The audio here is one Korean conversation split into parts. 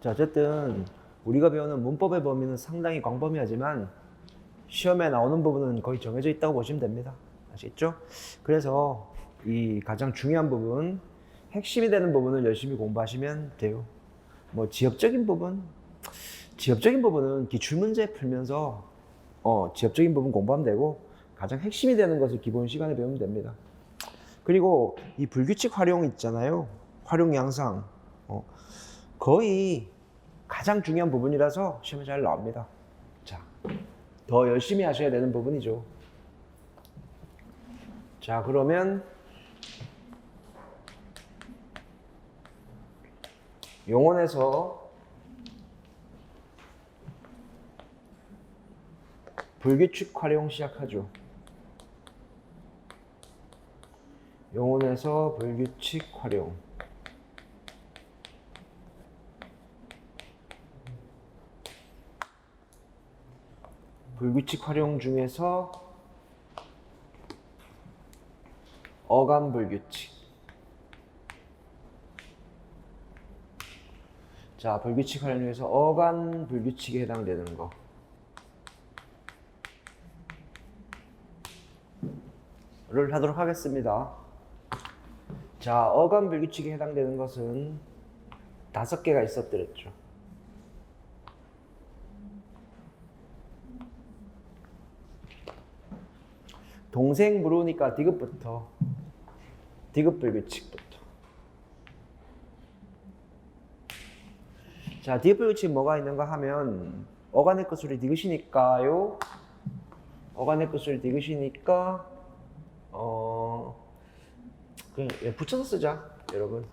자, 어쨌든 우리가 배우는 문법의 범위는 상당히 광범위하지만 시험에 나오는 부분은 거의 정해져 있다고 보시면 됩니다. 아시겠죠? 그래서 이 가장 중요한 부분, 핵심이 되는 부분을 열심히 공부하시면 돼요. 뭐 지엽적인 부분은 기출문제 풀면서 지엽적인 부분 공부하면 되고 가장 핵심이 되는 것을 기본 시간에 배우면 됩니다. 그리고 이 불규칙 활용 있잖아요. 활용 양상. 거의 가장 중요한 부분이라서 시험에 잘 나옵니다. 자, 더 열심히 하셔야 되는 부분이죠. 자, 그러면 용언에서 불규칙 활용 시작하죠. 용언에서 불규칙 활용. 불규칙 활용 중에서 어감 불규칙. 자, 불규칙 활용 중에서 어감 불규칙에 해당되는 거. 를 하도록 하겠습니다. 자, 어감 불규칙에 해당되는 것은 5개가 있었더랬죠. 동생 물으니까 디귿부터. 디귿 불규칙부터. 자, 디귿 불규칙 뭐가 있는가 하면 어간의 끝소리 디귿이니까요. 어간의 끝소리 디귿이니까 그냥 붙여서 쓰자, 여러분.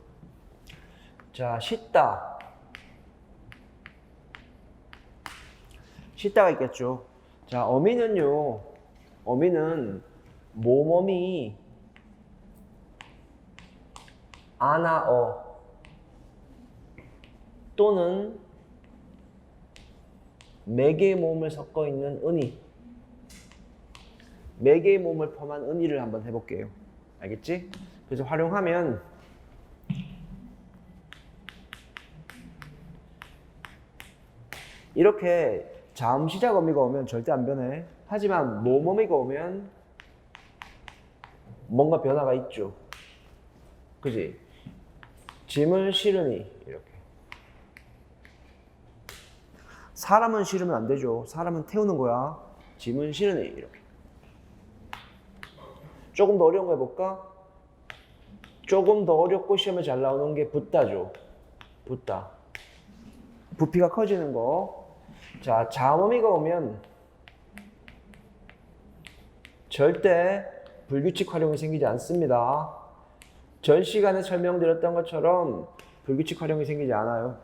자, 씻다. 씻다가 있겠죠. 자, 어미는요. 어미는 모음이 아나어 또는 네 개의 모음을 섞어 있는 은이. 네 개의 모음을 포함한 은이를 한번 해볼게요. 알겠지? 그래서 활용하면 이렇게 자음 시작 어미가 오면 절대 안 변해. 하지만 모음어미가 오면 뭔가 변화가 있죠. 그지? 짐을 실으니 이렇게. 사람은 실으면 안 되죠. 사람은 태우는 거야. 짐은 실으니 이렇게. 조금 더 어려운 거 해볼까? 조금 더 어렵고 시험에 잘 나오는 게 붓다죠. 붓다. 부피가 커지는 거. 자, 자음어미가 오면 절대 불규칙 활용이 생기지 않습니다. 전 시간에 설명드렸던 것처럼 불규칙 활용이 생기지 않아요.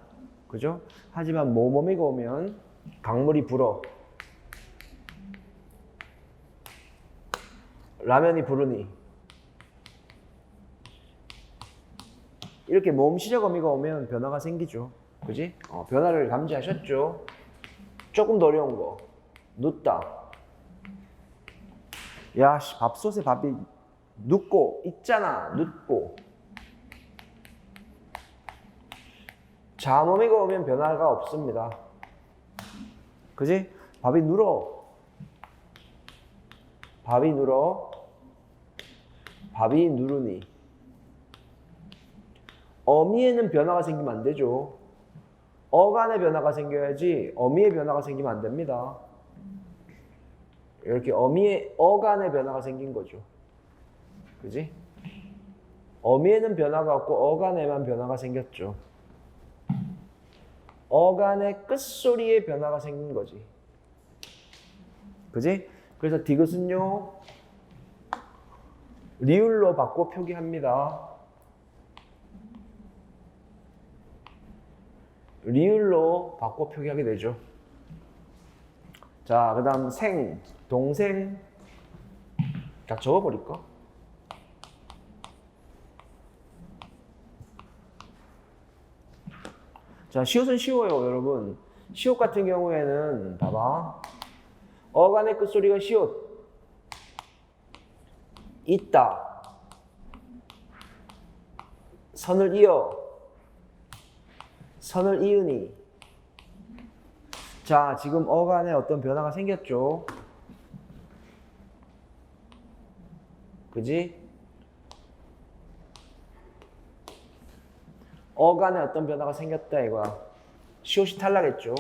그죠? 하지만 모음어미가 오면 강물이 불어. 라면이 부르니. 이렇게 모음 시작 어미가 오면 변화가 생기죠. 그지? 변화를 감지하셨죠? 조금 더 어려운 거. 눕다. 야, 밥솥에 밥이 눕고 있잖아. 눕고. 자음어미가 오면 변화가 없습니다. 그지? 밥이 눌어. 밥이 눌어. 밥이 누르니. 어미에는 변화가 생기면 안 되죠. 어간의 변화가 생겨야지 어미의 변화가 생기면 안 됩니다. 이렇게 어간의 변화가 생긴 거죠. 그지? 어미에는 변화가 없고 어간에만 변화가 생겼죠. 어간의 끝소리에 변화가 생긴 거지. 그지? 그래서 디귿은요, 리을로 바꿔 표기합니다. 리을로 바꿔 표기하게 되죠. 자, 그 다음 생, 동생. 다 적어버릴까? 자, 시옷은 쉬워요, 여러분. 시옷 같은 경우에는 봐봐. 어간의 끝소리가 시옷. 있다. 선을 이어. 선을 이으니. 자, 지금 어간에 어떤 변화가 생겼죠? 그지? 어간에 어떤 변화가 생겼다 이거야. 시옷이 탈락했죠.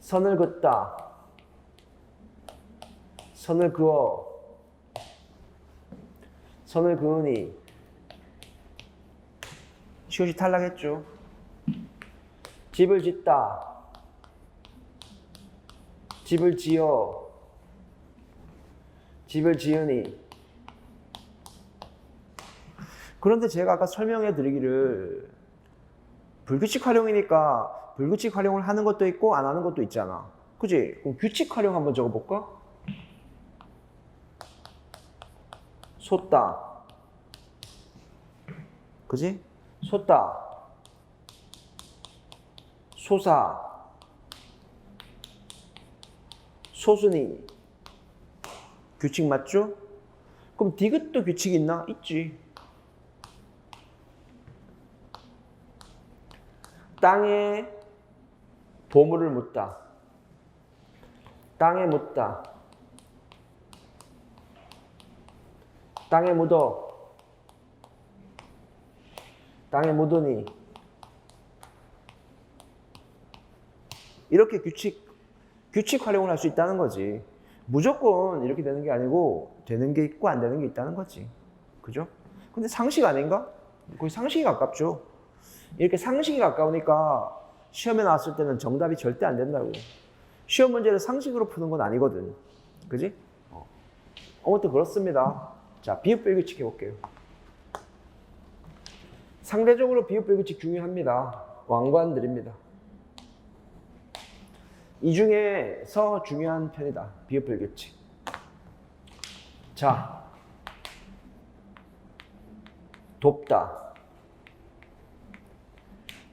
선을 긋다. 선을 그어. 선을 그으니. 시옷이 탈락했죠. 집을 짓다. 집을 지어. 집을 지으니. 그런데 제가 아까 설명해 드리기를 불규칙 활용이니까 불규칙 활용을 하는 것도 있고 안 하는 것도 있잖아. 그지? 그럼 규칙 활용 한번 적어볼까? 솟다. 그지? 솟다. 솟아. 솟으니. 규칙 맞죠? 그럼 디귿도 규칙 있나? 있지. 땅에 보물을 묻다. 땅에 묻다. 땅에 묻어. 땅에 묻으니. 이렇게 규칙 활용을 할 수 있다는 거지. 무조건 이렇게 되는 게 아니고 되는 게 있고 안 되는 게 있다는 거지. 그죠? 근데 상식 아닌가? 거의 상식이 가깝죠. 이렇게 상식이 가까우니까 시험에 나왔을 때는 정답이 절대 안 된다고. 시험 문제를 상식으로 푸는 건 아니거든. 그지? 아무튼 그렇습니다. 자, 비읍불규칙 해볼게요. 상대적으로 비읍불규칙 중요합니다. 왕관드립니다. 이 중에서 중요한 편이다. 비읍불규칙. 자, 돕다.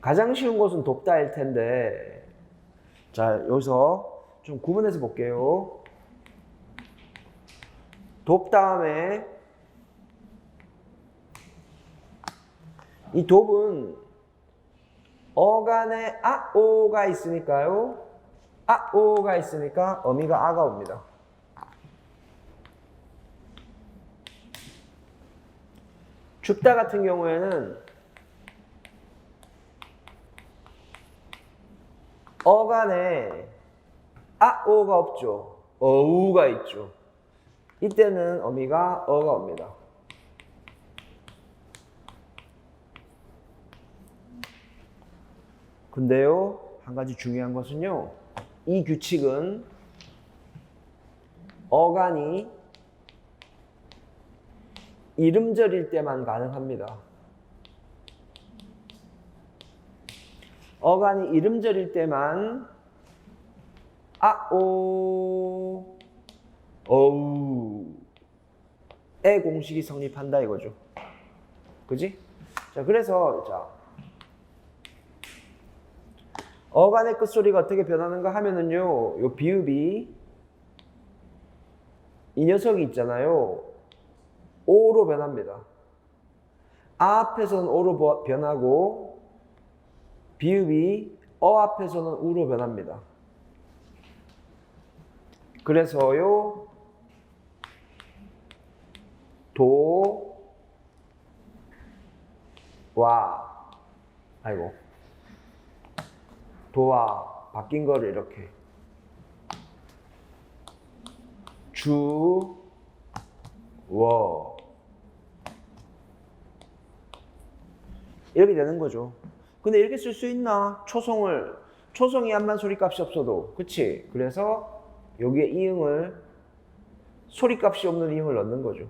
가장 쉬운 것은 돕다일 텐데, 자, 여기서 좀 구분해서 볼게요. 돕 다음에 이 돕은 어간에 아오가 있으니까요. 아오가 있으니까 어미가 아가 옵니다. 줍다 같은 경우에는 어간에 아오가 없죠. 어우가 있죠. 이때는 어미가 어가 옵니다. 근데요, 한 가지 중요한 것은요, 이 규칙은 어간이 이름절일 때만 가능합니다. 어간이 이름절일 때만 아오, 어우의 공식이 성립한다 이거죠. 그지? 자, 그래서 자, 어간의 끝소리가 어떻게 변하는가 하면은요, 요 비읍이 이 녀석이 있잖아요. 오로 변합니다. 아 앞에서는 오로 변하고 비읍이 어 앞에서는 우로 변합니다. 그래서요, 도, 와, 아이고, 도와 바뀐 거를 이렇게 주, 워 이렇게 되는 거죠. 근데 이렇게 쓸 수 있나? 초성이 암만 소리값이 없어도, 그치? 그래서 여기에 이응을, 소리값이 없는 이응을 넣는 거죠.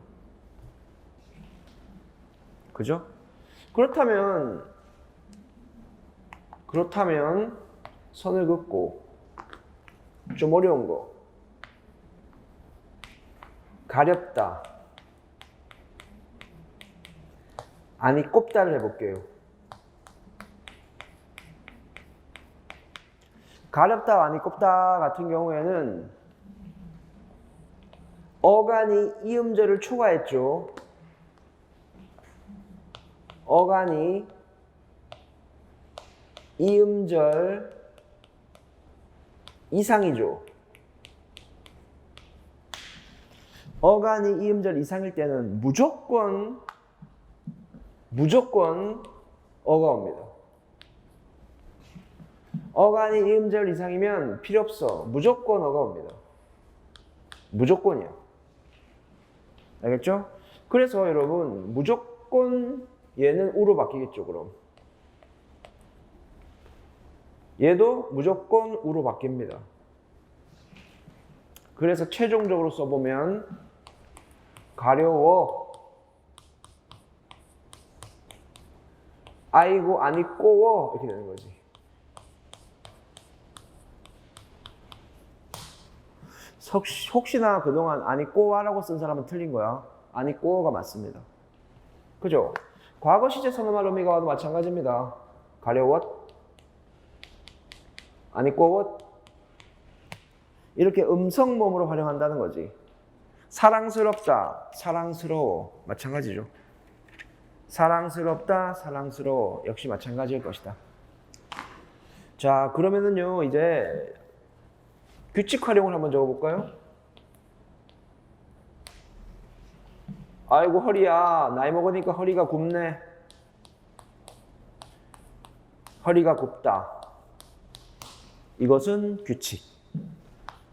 그죠? 그렇다면 선을 긋고, 좀 어려운 거, 가렵다. 아니 꼽다를 해볼게요. 가렵다, 아니 꼽다 같은 경우에는 어간이 이음절을 초과했죠. 어간이 이음절 이상이죠. 어간이 이음절 이상일 때는 무조건 어가 옵니다. 어간이 이음절 이상이면 필요 없어. 무조건 어가 옵니다. 무조건이야. 알겠죠? 그래서 여러분 무조건 얘는 우로 바뀌겠죠. 그럼 얘도 무조건 우로 바뀝니다. 그래서 최종적으로 써보면 가려워, 아이고 아니 꼬워 이렇게 되는 거지. 혹시나 그동안 아니 꼬와라고 쓴 사람은 틀린 거야. 아니 꼬워가 맞습니다. 그죠? 과거 시제 선어말 의미가 와도 마찬가지입니다. 가려웠, 아니 꼬웠 이렇게 음성모음으로 활용한다는 거지. 사랑스럽다, 사랑스러워 마찬가지죠. 사랑스럽다, 사랑스러워 역시 마찬가지일 것이다. 자, 그러면은요 이제 규칙 활용을 한번 적어볼까요? 아이고 허리야, 나이 먹으니까 허리가 굽네. 허리가 굽다. 이것은 규칙.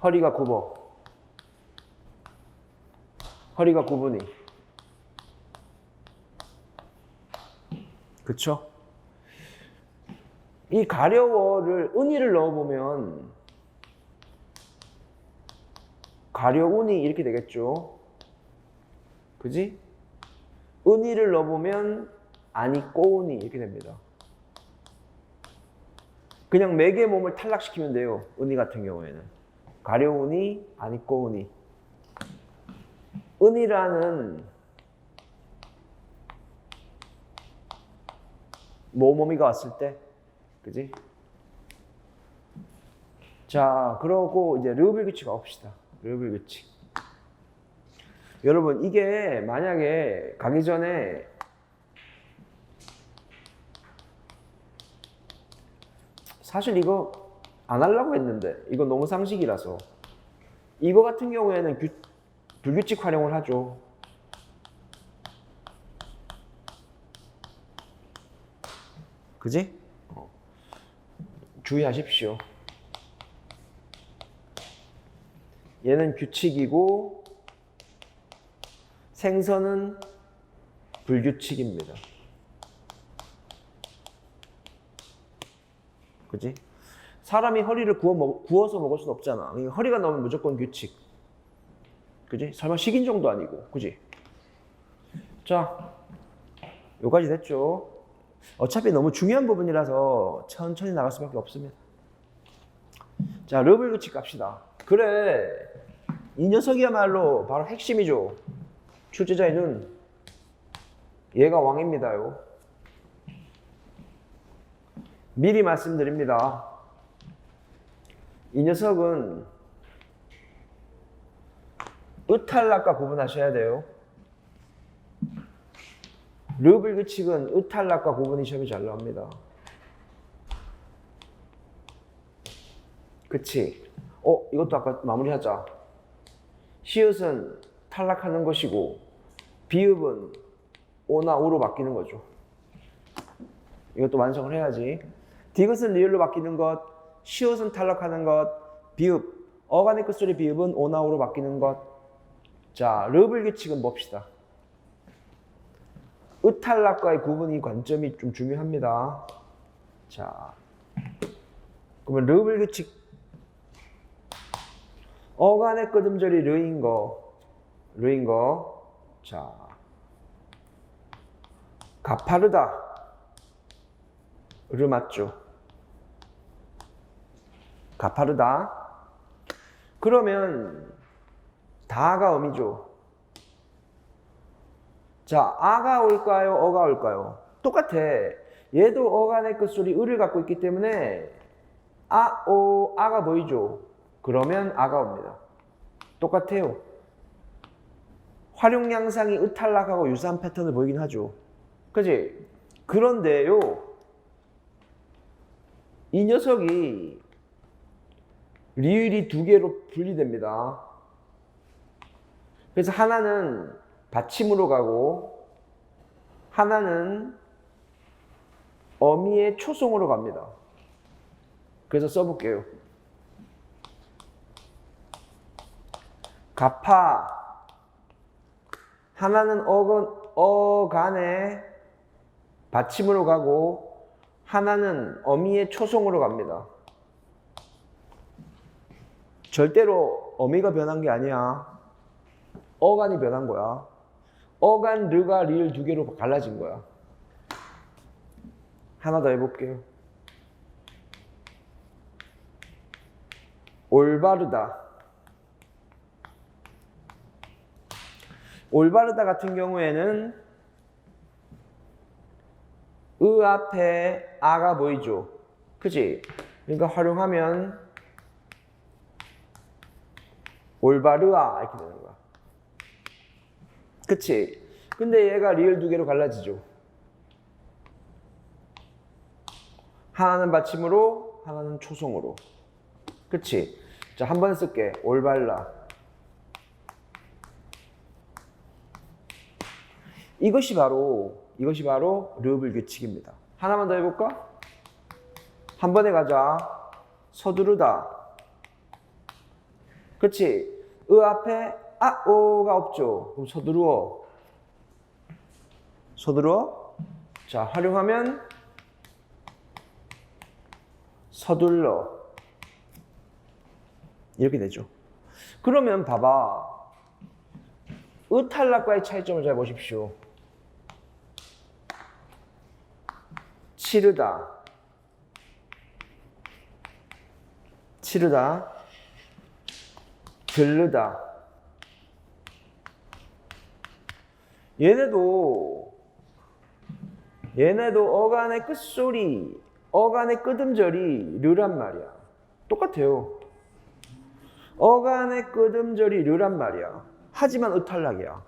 허리가 굽어. 허리가 굽으니. 그쵸? 이 가려워를 은이를 넣어보면 가려우니 이렇게 되겠죠. 그지? 은이를 넣어보면 아니 꼬우니 이렇게 됩니다. 그냥 매개 몸을 탈락시키면 돼요. 은이 같은 경우에는 가려우니 아니 꼬우니. 은이라는 모모미가 왔을 때, 그지? 자, 그러고 이제 르ብል 규칙 가봅시다. 르ብል 규칙. 여러분 이게 만약에 가기 전에 사실 이거 안 하려고 했는데 이거 너무 상식이라서 이거 같은 경우에는 불규칙 활용을 하죠. 그지? 주의하십시오. 얘는 규칙이고 생선은 불규칙입니다. 그지? 사람이 허리를 구워서 먹을 수는 없잖아. 허리가 나오면 무조건 규칙. 그지? 설마 식인종도 아니고. 그지? 자, 여기까지 됐죠? 어차피 너무 중요한 부분이라서 천천히 나갈 수밖에 없습니다. 자, 르블 규칙 갑시다. 그래, 이 녀석이야말로 바로 핵심이죠. 출제자의 눈. 얘가 왕입니다요. 미리 말씀드립니다. 이 녀석은 의탈락과 구분하셔야 돼요. 르블 규칙은 의탈락과 구분이 시험이 잘 나옵니다. 그치? 이것도 아까 마무리하자. 시읒은 탈락하는 것이고 비읍은 오나 우로 바뀌는 거죠. 이것도 완성을 해야지. 디귿은 리을로 바뀌는 것, 시읒은 탈락하는 것, 비읍, 어간의 끝소리 비읍은 오나 우로 바뀌는 것. 자, 르블 규칙은 봅시다. 의탈락과의 구분이 관점이 좀 중요합니다. 자, 그러면 르블 규칙. 어간의 끝음절이 르인 거. 자, 가파르다. 르 맞죠? 가파르다. 그러면 다가 음이죠. 자, 아가 올까요? 어가 올까요? 똑같아. 얘도 어간의 끝소리 을을 갖고 있기 때문에 아가 보이죠? 그러면 아가 옵니다. 똑같아요. 활용 양상이 의탈락하고 유사한 패턴을 보이긴 하죠. 그지? 그런데요, 이 녀석이 리을이 두 개로 분리됩니다. 그래서 하나는 받침으로 가고 하나는 어미의 초성으로 갑니다. 그래서 써볼게요. 가파. 하나는 어간의 받침으로 가고 하나는 어미의 초성으로 갑니다. 절대로 어미가 변한 게 아니야. 어간이 변한 거야. 어간, 르가, 리을 두 개로 갈라진 거야. 하나 더 해볼게요. 올바르다. 올바르다 같은 경우에는 으 앞에 아가 보이죠? 그치? 그러니까 활용하면 올바르아 이렇게 되는 거야. 그치? 근데 얘가 리을 두 개로 갈라지죠. 하나는 받침으로, 하나는 초성으로. 그치? 자, 한 번 쓸게. 올발라. 이것이 바로 르블 규칙입니다. 하나만 더 해볼까? 한 번에 가자. 서두르다. 그치? 으 앞에 아, 오가 없죠. 그럼 서두르어. 서두르어. 자, 활용하면 서둘러. 이렇게 되죠. 그러면 봐봐. 으 탈락과의 차이점을 잘 보십시오. 치르다. 치르다. 들르다. 얘네도 어간의 끝소리, 어간의 끄듬절이 르란 말이야. 똑같아요. 어간의 끄듬절이 르란 말이야. 하지만 으탈락이야.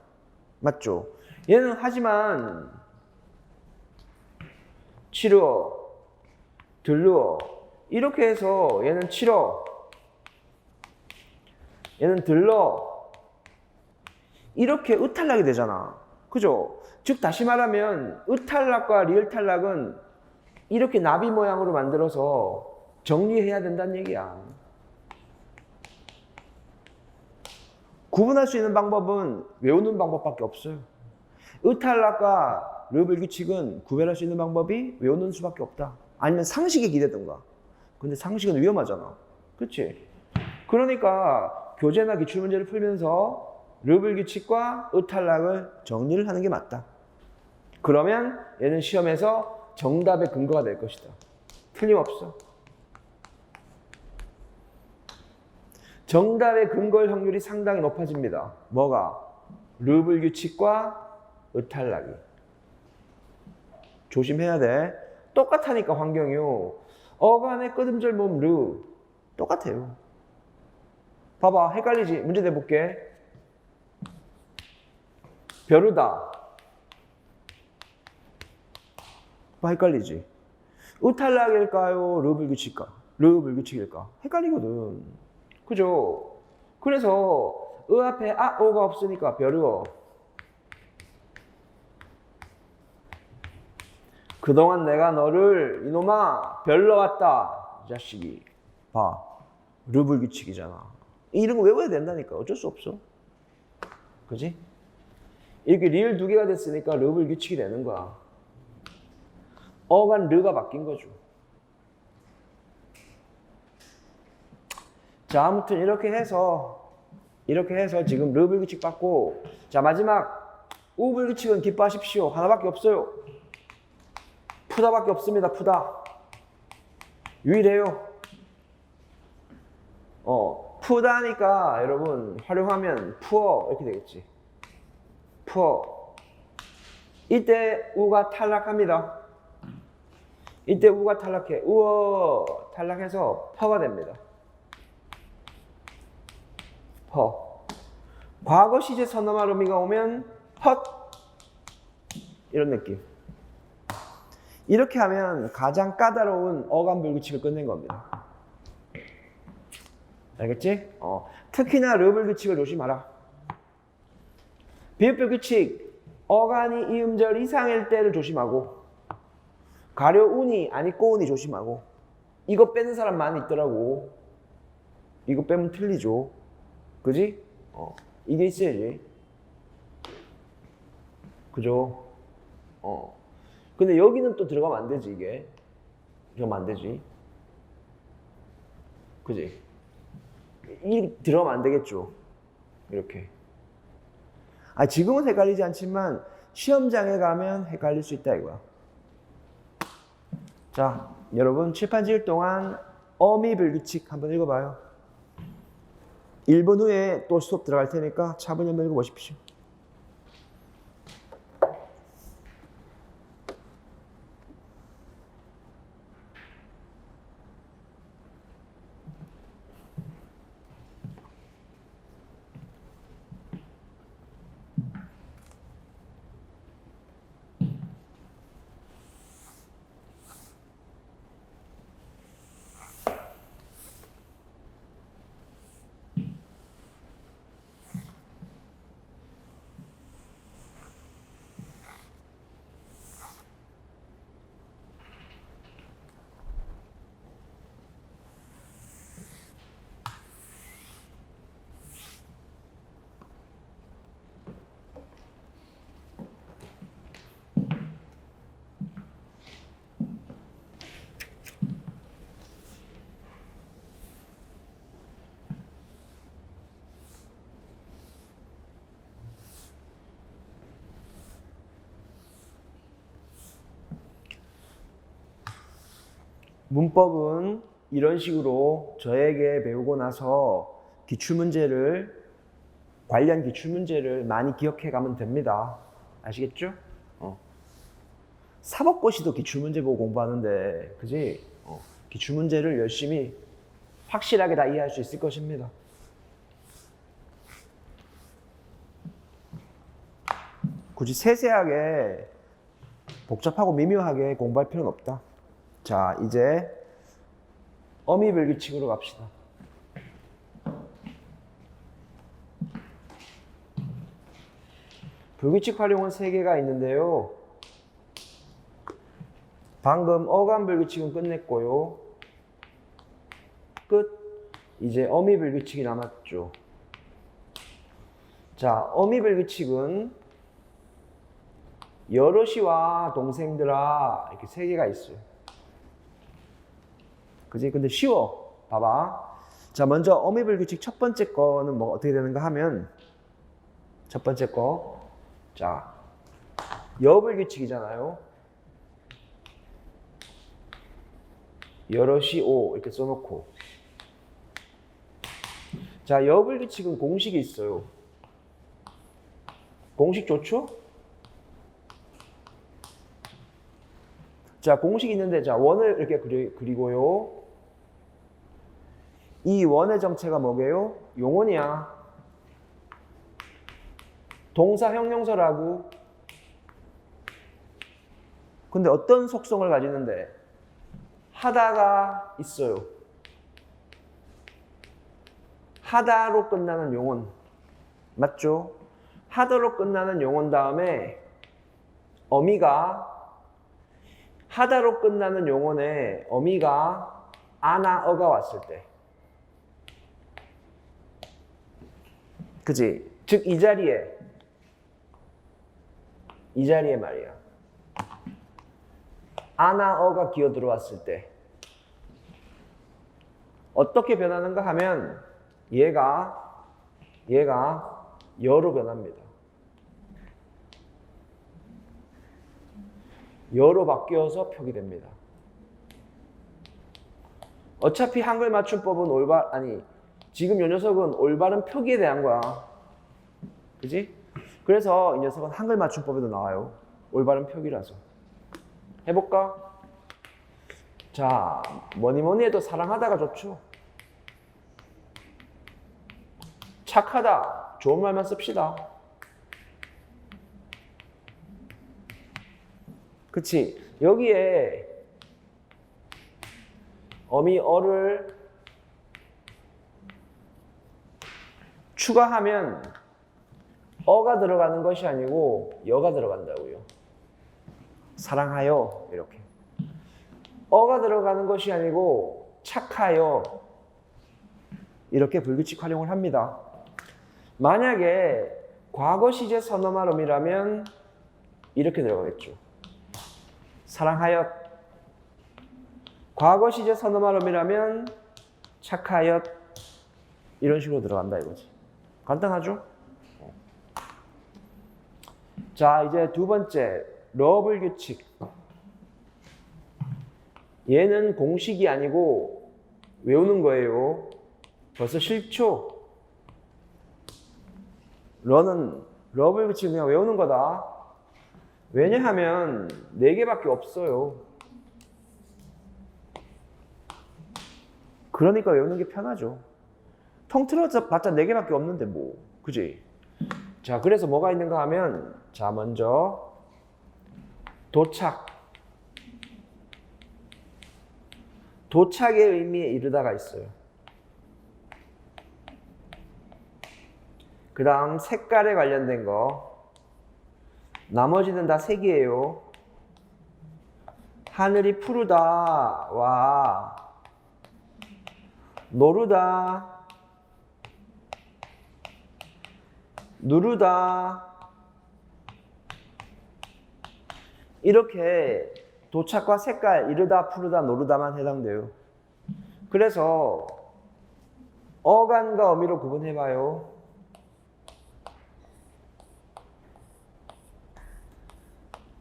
맞죠? 얘는 하지만 치르어, 들르어 이렇게 해서 얘는 치러, 얘는 들러 이렇게 으탈락이 되잖아. 그죠? 즉 다시 말하면 으탈락과 리을탈락은 이렇게 나비 모양으로 만들어서 정리해야 된다는 얘기야. 구분할 수 있는 방법은 외우는 방법밖에 없어요. 으탈락과 르블 규칙은 구별할 수 있는 방법이 외우는 수밖에 없다. 아니면 상식에 기대던가. 근데 상식은 위험하잖아. 그치? 그러니까 교재나 기출문제를 풀면서 르블 규칙과 으탈락을 정리를 하는 게 맞다. 그러면 얘는 시험에서 정답의 근거가 될 것이다. 틀림없어. 정답의 근거일 확률이 상당히 높아집니다. 뭐가? 르블 규칙과 으탈락이. 조심해야 돼. 똑같으니까 환경이요. 어간의 끄듬절 모음 르 똑같아요. 봐봐, 헷갈리지? 문제 내볼게. 벼르다. 봐, 헷갈리지? 으탈락일까요? 르블 규칙일까? 헷갈리거든. 그죠? 그래서 으 앞에 아, 오가 없으니까 벼르어. 그동안 내가 너를 이놈아 별러왔다. 이 자식이. 봐. 르블 규칙이잖아. 이런 거 외워야 된다니까. 어쩔 수 없어. 그지? 이렇게 리을 두 개가 됐으니까 르블 규칙이 되는 거야. 어간 르가 바뀐 거죠. 자, 아무튼 이렇게 해서 지금 르블 규칙 받고, 자, 마지막 우블 규칙은 기뻐하십시오. 하나밖에 없어요. 푸다밖에 없습니다. 푸다. 유일해요. 푸다니까 여러분 활용하면 푸어 이렇게 되겠지. 푸어. 이때 우가 탈락합니다. 이때 우가 탈락해. 우어 탈락해서 퍼가 됩니다. 퍼. 과거 시제 선어말 의미가 오면 헛 이런 느낌. 이렇게 하면 가장 까다로운 어감 불규칙을 끝낸 겁니다. 알겠지? 특히나 르 불규칙을 조심하라. 비읍 불규칙, 어간이 이음절 이상일 때를 조심하고, 가려 운이 아니고 운이 조심하고. 이거 빼는 사람 많이 있더라고. 이거 빼면 틀리죠. 그지? 이게 있어야지. 그죠? 근데 여기는 또 들어가면 안 되지, 이게. 들어가면 안 되지. 그지? 이 들어가면 안 되겠죠. 이렇게. 지금은 헷갈리지 않지만 시험장에 가면 헷갈릴 수 있다 이거야. 자, 여러분 칠판지을 동안 어미 불규칙 한번 읽어봐요. 1분 후에 또 수업 들어갈 테니까 차분히 한번 읽어보십시오. 문법은 이런 식으로 저에게 배우고 나서 관련 기출문제를 많이 기억해 가면 됩니다. 아시겠죠? 사법고시도 기출문제 보고 공부하는데, 그지? 기출문제를 열심히 확실하게 다 이해할 수 있을 것입니다. 굳이 세세하게 복잡하고 미묘하게 공부할 필요는 없다. 자, 이제 어미 불규칙으로 갑시다. 불규칙 활용은 3개가 있는데요. 방금 어감 불규칙은 끝냈고요. 끝. 이제 어미 불규칙이 남았죠. 자, 어미 불규칙은 여럿이와 동생들아 이렇게 3개가 있어요. 그지? 근데 쉬워. 봐봐. 자, 먼저 어미 불규칙 첫 번째 거는 뭐 어떻게 되는가 하면, 첫 번째 거. 자, 여불규칙이잖아요. 여럿이 오 이렇게 써놓고. 자, 여불규칙은 공식이 있어요. 공식 좋죠? 자, 공식이 있는데, 자, 원을 이렇게 그리고요. 이 원의 정체가 뭐게요? 용언이야. 동사 형용사라고. 근데 어떤 속성을 가지는데? 하다가 있어요. 하다로 끝나는 용언. 맞죠? 하다로 끝나는 용언 다음에 어미가, 하다로 끝나는 용언에 어미가 아나 어가 왔을 때. 그지? 즉 이 자리에 말이야. 아나 어가 기어 들어왔을 때 어떻게 변하는가 하면 얘가 여로 변합니다. 여로 바뀌어서 표기됩니다. 어차피 한글 맞춤법은 지금 이 녀석은 올바른 표기에 대한 거야. 그지? 그래서 이 녀석은 한글 맞춤법에도 나와요. 올바른 표기라서. 해볼까? 자, 뭐니 해도 사랑하다가 좋죠. 착하다. 좋은 말만 씁시다. 그치? 여기에 어미 어를 추가하면 어가 들어가는 것이 아니고 여가 들어간다고요. 사랑하여 이렇게. 어가 들어가는 것이 아니고 착하여 이렇게 불규칙 활용을 합니다. 만약에 과거 시제 선어말음이라면 이렇게 들어가겠죠. 사랑하여. 과거 시제 선어말음이라면 착하여 이런 식으로 들어간다 이거지. 간단하죠? 자, 이제 두 번째 러불규칙. 얘는 공식이 아니고 외우는 거예요. 벌써 싫죠? 러는 러불규칙 그냥 외우는 거다. 왜냐하면 4개밖에 없어요. 그러니까 외우는 게 편하죠. 통틀어서 봤자 4개밖에 없는데 뭐, 그지? 자, 그래서 뭐가 있는가 하면, 자, 먼저 도착. 도착의 의미에 이르다가 있어요. 그 다음 색깔에 관련된 거. 나머지는 다 색이에요. 하늘이 푸르다와 노르다, 누르다 이렇게 도착과 색깔, 이르다, 푸르다, 노르다만 해당돼요. 그래서 어간과 어미로 구분해봐요.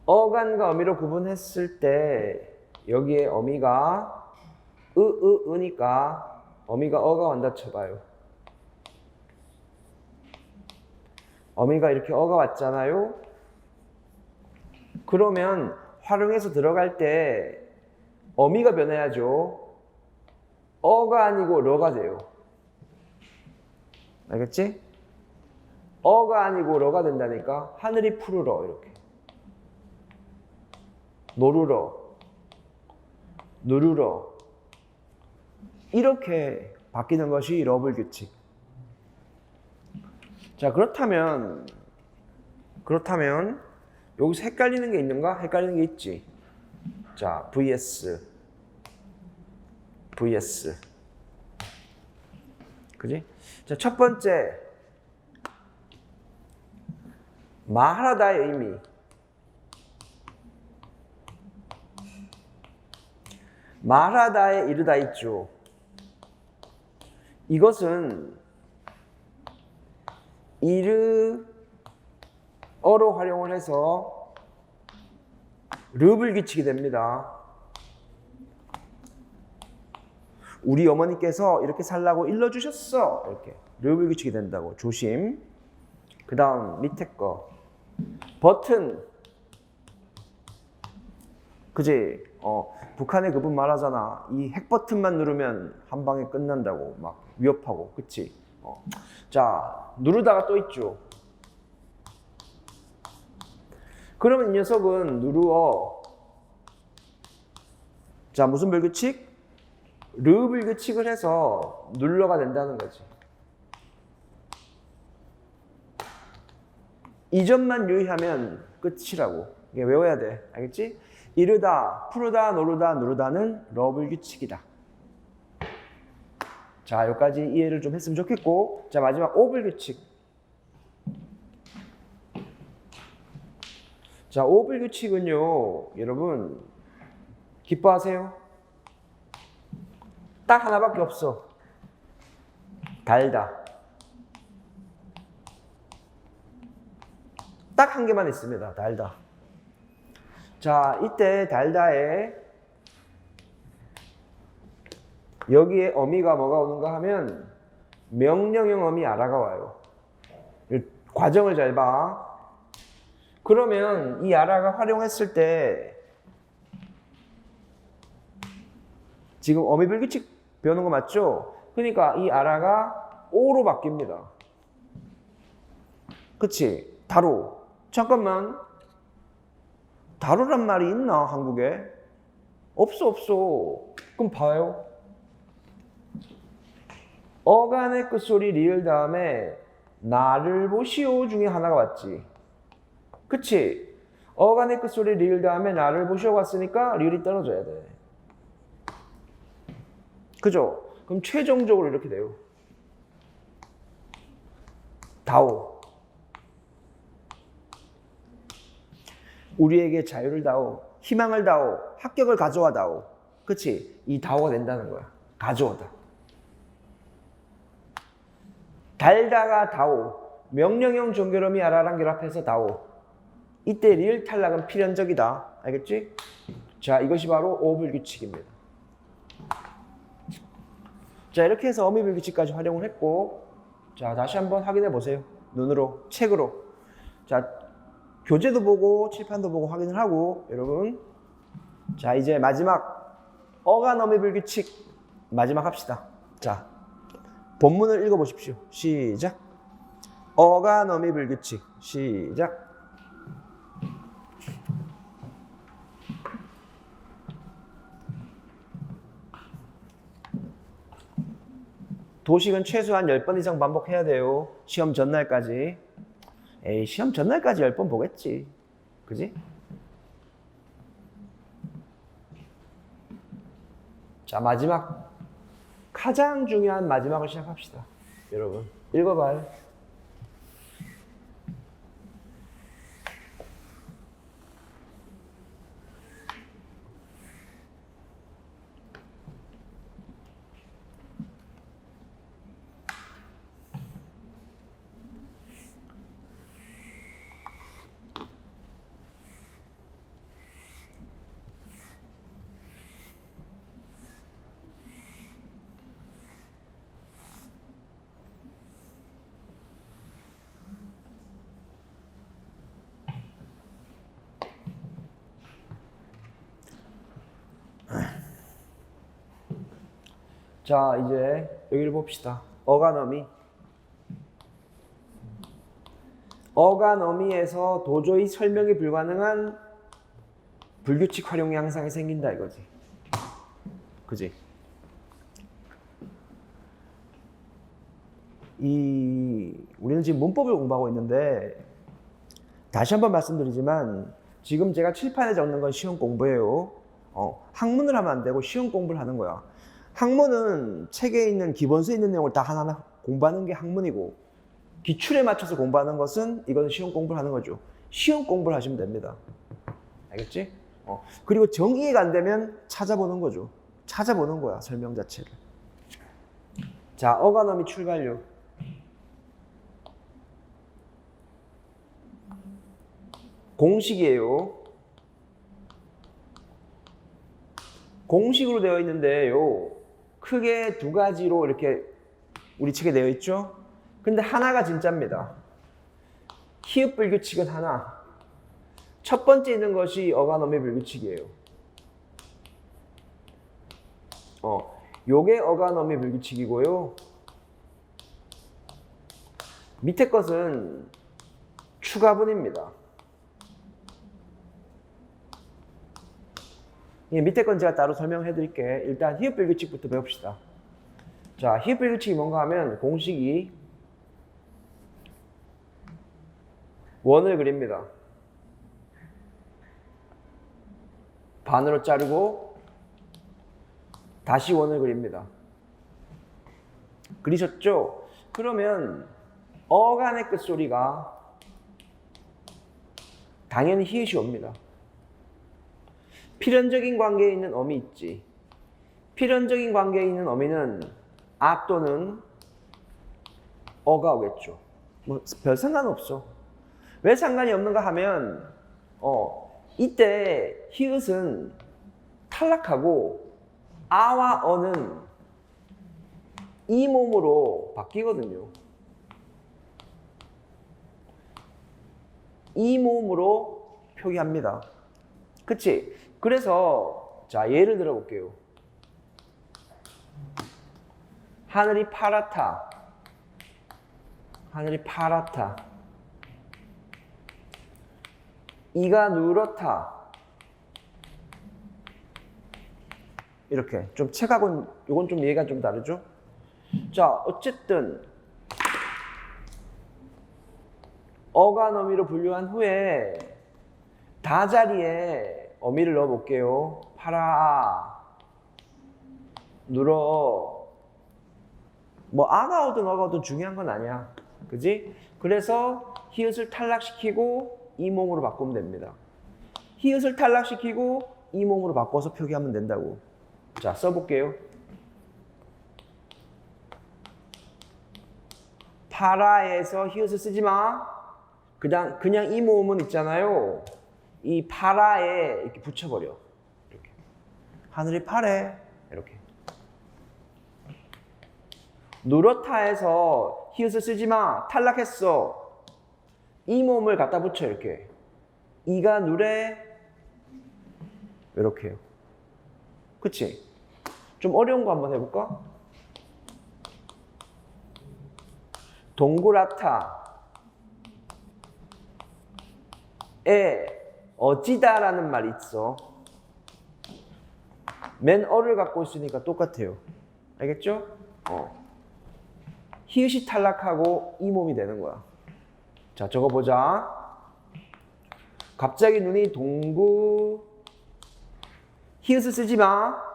어간과 어미로 구분했을 때 여기에 어미가 으니까 어미가 어가 왔다 쳐봐요. 어미가 이렇게 어가 왔잖아요. 그러면 활용해서 들어갈 때 어미가 변해야죠. 어가 아니고 러가 돼요. 알겠지? 어가 아니고 러가 된다니까. 하늘이 푸르러 이렇게. 노르러, 누르러 이렇게 바뀌는 것이 러불규칙. 자, 그렇다면 여기서 헷갈리는 게 있는가? 헷갈리는 게 있지. 자, vs 그지? 자, 첫 번째 말하다의 의미. 말하다에 이르다 있죠. 이것은 이르어로 활용을 해서 르불규칙이 됩니다. 우리 어머니께서 이렇게 살라고 일러주셨어. 이렇게 르불규칙이 된다고. 조심. 그 다음 밑에 거 버튼. 그지? 북한에 그분 말하잖아. 이 핵 버튼만 누르면 한 방에 끝난다고 막 위협하고, 그치? 자, 누르다가 또 있죠. 그러면 이 녀석은 누르어. 자, 무슨 불규칙? 르불규칙을 해서 눌러가 된다는 거지. 이 점만 유의하면 끝이라고. 이게 외워야 돼. 알겠지? 이르다, 푸르다, 노르다, 누르다는 러불규칙이다. 자, 여기까지 이해를 좀 했으면 좋겠고, 자, 마지막 오불규칙. 자, 오불규칙은요, 여러분 기뻐하세요? 딱 하나밖에 없어. 달다. 딱 한 개만 있습니다. 달다. 자, 이때 달다에 여기에 어미가 뭐가 오는가 하면 명령형 어미 아라가 와요. 과정을 잘 봐. 그러면 이 아라가 활용했을 때 지금 어미 불규칙 배우는 거 맞죠? 그러니까 이 아라가 오로 바뀝니다. 그치? 바로 잠깐만. 다루란 말이 있나 한국에? 없어. 그럼 봐요. 어간의 끝소리 리을 다음에 나를 보시오 중에 하나가 왔지. 그치? 어간의 끝소리 리을 다음에 나를 보시오 왔으니까 리을이 떨어져야 돼. 그죠? 그럼 최종적으로 이렇게 돼요. 다오. 우리에게 자유를 다오. 희망을 다오. 합격을 가져와 다오. 그치? 이 다오가 된다는 거야. 가져오다. 달다가 다오. 명령형 종결음이 아라랑 결합해서 다오. 이때 리을 탈락은 필연적이다. 알겠지? 자, 이것이 바로 어불규칙입니다. 자, 이렇게 해서 어미불규칙까지 활용을 했고, 자, 다시 한번 확인해 보세요. 눈으로, 책으로. 자, 교재도 보고 칠판도 보고 확인을 하고, 여러분. 자, 이제 마지막 어간 어미불규칙 마지막 합시다. 자, 본문을 읽어보십시오. 시작. 어간 어미불규칙 시작. 도식은 최소한 10번 이상 반복해야 돼요. 시험 전날까지. 에이, 시험 전날까지 10번 보겠지. 그지? 자, 마지막. 가장 중요한 마지막을 시작합시다. 여러분, 읽어봐요. 자, 이제 여기를 봅시다. 어간어미. 어간어미에서 도저히 설명이 불가능한 불규칙 활용 양상이 생긴다 이거지. 그지? 우리는 지금 문법을 공부하고 있는데, 다시 한번 말씀드리지만 지금 제가 칠판에 적는 건 시험 공부예요. 학문을 하면 안 되고 시험 공부를 하는 거야. 학문은 책에 있는 기본서에 있는 내용을 다 하나하나 공부하는 게 학문이고, 기출에 맞춰서 공부하는 것은 이거는 시험 공부를 하는 거죠. 시험 공부를 하시면 됩니다. 알겠지? 그리고 정 이해가 안 되면 찾아보는 거죠. 찾아보는 거야, 설명 자체를. 자, 어간어미 출발료. 공식이에요. 공식으로 되어 있는데요. 크게 두 가지로 이렇게 우리 책에 되어 있죠. 근데 하나가 진짜입니다. 히읗 불규칙은 하나. 첫 번째 있는 것이 어간어미 불규칙이에요. 요게 어간어미 불규칙이고요. 밑에 것은 추가분입니다. 밑에 건 제가 따로 설명해 드릴게. 일단 히읗 불규칙부터 배웁시다. 자, 히읗 불규칙이 뭔가 하면 공식이 원을 그립니다. 반으로 자르고 다시 원을 그립니다. 그리셨죠? 그러면 어간의 끝소리가 당연히 히읗이 옵니다. 필연적인 관계에 있는 어미 있지. 필연적인 관계에 있는 어미는 아 또는 어가 오겠죠. 뭐 별 상관없어. 왜 상관이 없는가 하면 이때 히읗은 탈락하고 아와 어는 이 몸으로 바뀌거든요. 이 몸으로 표기합니다. 그치? 그래서 자, 예를 들어 볼게요. 하늘이 파랗다. 하늘이 파랗다. 이가 누렇다. 이렇게 좀 책하고는 이건 좀 얘기가 좀 다르죠. 자, 어쨌든 어간 어미로 분류한 후에 다자리에 어미를 넣어 볼게요. 팔아, 눌어. 뭐 아가 오든 어가 오든 중요한 건 아니야. 그지? 그래서 히읗을 탈락시키고 이 몸으로 바꾸면 됩니다. 히읗을 탈락시키고 이 몸으로 바꿔서 표기하면 된다고. 자, 써볼게요. 파라에서 히읗을 쓰지 마. 그냥 이 모음은 있잖아요. 이 파라에 이렇게 붙여버려. 이렇게. 하늘이 파래. 이렇게. 누렇다에서 히읗을 쓰지 마. 탈락했어. 이 모음을 갖다 붙여. 이렇게. 이가 누래. 이렇게요. 그치? 좀 어려운 거 한번 해볼까? 동그랗다. 에 어찌다라는 말이 있어. 맨 어를 갖고 있으니까 똑같아요. 알겠죠? 히읗이 탈락하고 이 몸이 되는 거야. 자, 적어보자. 갑자기 눈이 히읗을 쓰지 마.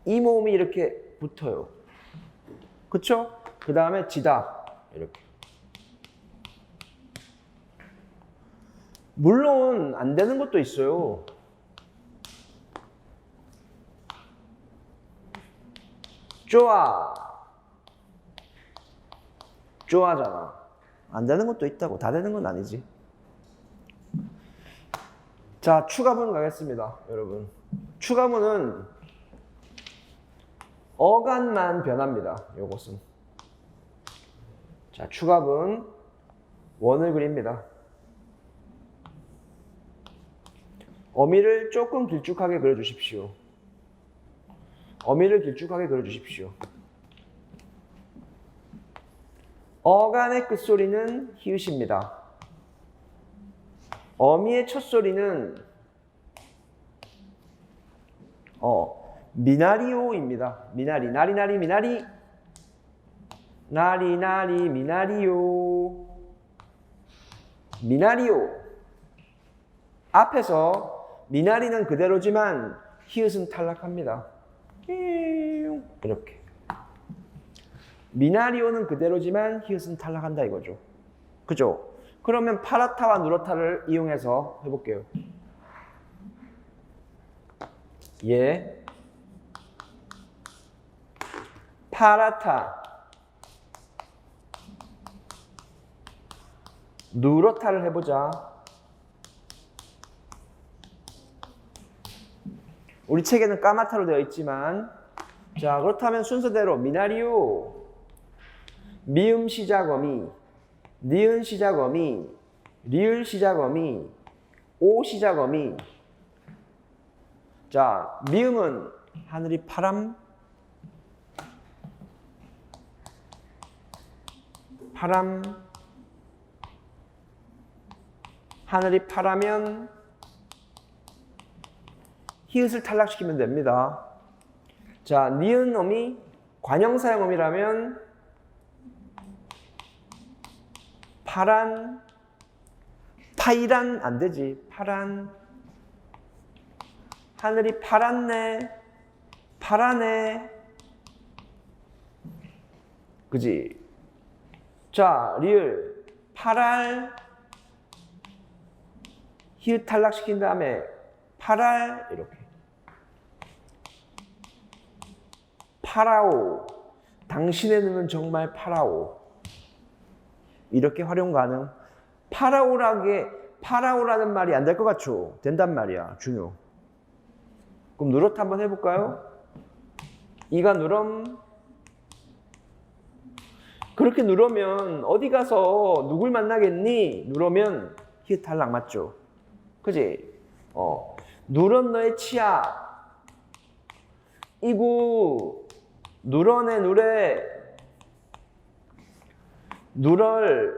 이 모음이 이렇게 붙어요. 그쵸? 그 다음에 지다. 이렇게. 물론 안 되는 것도 있어요. 좋아. 좋아하잖아. 안 되는 것도 있다고. 다 되는 건 아니지. 자, 추가문 가겠습니다, 여러분. 추가문은 어간만 변합니다. 요것은. 자, 추가문 원을 그립니다. 어미를 조금 길쭉하게 그려주십시오. 어미를 길쭉하게 그려주십시오. 어간의 끝소리는 히읗입니다. 어미의 첫소리는 미나리오입니다. 미나리, 나리나리, 미나리. 나리나리, 미나리오. 미나리오. 앞에서 미나리는 그대로지만 히읗은 탈락합니다. 이렇게. 미나리오는 그대로지만 히읗은 탈락한다 이거죠. 그죠? 그러면 파라타와 누렇타를 이용해서 해볼게요. 예. 파라타. 누렇타를 해보자. 우리 책에는 까마타로 되어 있지만, 자, 그렇다면 순서대로 미나리오, 미음 시작어미, 니은 시작어미, 리을 시작어미, 오 시작어미. 자, 미음은 하늘이 파람, 파람. 하늘이 파라면 히읗을 탈락시키면 됩니다. 자, 니은 어미, 관형사형 어미라면 파란, 파이란 안 되지. 파란. 하늘이 파랗네, 파라네. 그지? 자, 리을, 파랄. 히읗 탈락시킨 다음에 파랄. 이렇게. 파라오. 당신의 눈은 정말 파라오. 이렇게 활용 가능. 파라오라는 말이 안 될 것 같죠? 된단 말이야. 중요. 그럼 누렇 한번 해볼까요? 이가 누럼. 그렇게 누르면 어디 가서 누굴 만나겠니? 누르면 히읗 탈락 맞죠? 그지? 누런 너의 치아. 이구 누런의 누래. 누럴.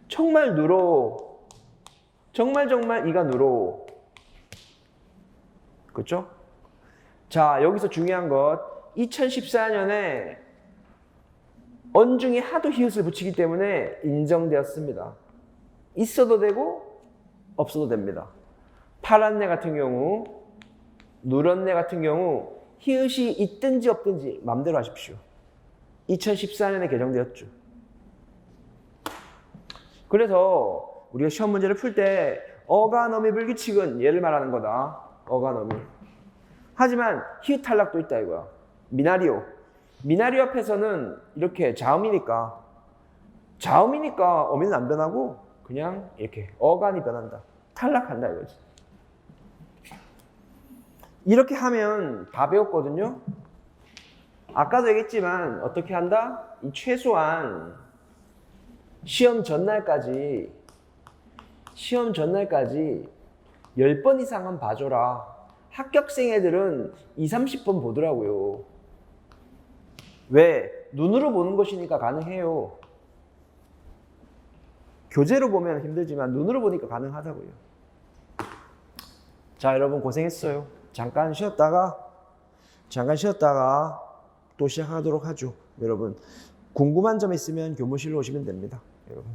정말 누러. 정말 이가 누러. 그렇죠? 자, 여기서 중요한 것 2014년에 언중에 하도 히읗을 붙이기 때문에 인정되었습니다. 있어도 되고 없어도 됩니다. 파란내 같은 경우, 누런내 같은 경우 히읗이 있든지 없든지 마음대로 하십시오. 2014년에 개정되었죠. 그래서 우리가 시험 문제를 풀 때 어간어미 불규칙은 얘를 말하는 거다. 어간어미. 하지만 히읗 탈락도 있다 이거야. 미나리오. 미나리오 앞에서는 이렇게 자음이니까 어미는 안 변하고 그냥 이렇게 어간이 변한다. 탈락한다 이거지. 이렇게 하면 다 배웠거든요. 아까도 얘기했지만 어떻게 한다? 이 최소한 시험 전날까지 10번 이상은 봐줘라. 합격생 애들은 20-30번 보더라고요. 왜? 눈으로 보는 것이니까 가능해요. 교재로 보면 힘들지만 눈으로 보니까 가능하다고요. 자, 여러분 고생했어요. 잠깐 쉬었다가 또 시작하도록 하죠. 여러분 궁금한 점 있으면 교무실로 오시면 됩니다. 여러분.